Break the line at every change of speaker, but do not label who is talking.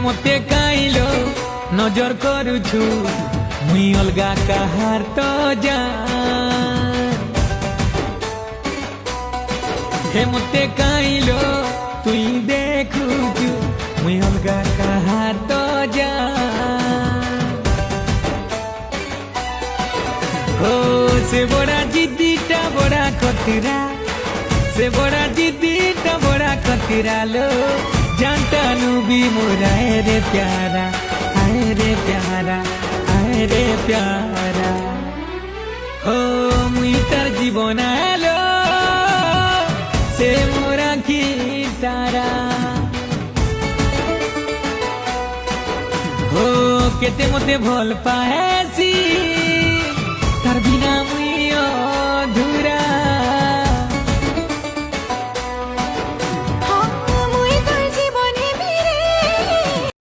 মতে কাইলো নজর করুছু মুই অলগা কাহার তো জান হে মতে কাইলো তুই দেখুছু মুই অলগা কাহার তো জান ও সে বড়া জিদ্দিটা বড়া খতিরা से बड़ा दीदीटा बड़ा खतरा लो जानता नू भी मोरा है रे प्यारा आए रे प्यारा आए रे प्यारा हो मुई तार जीवन आलो से मोरा की तारा हो केते मते भल पाएसी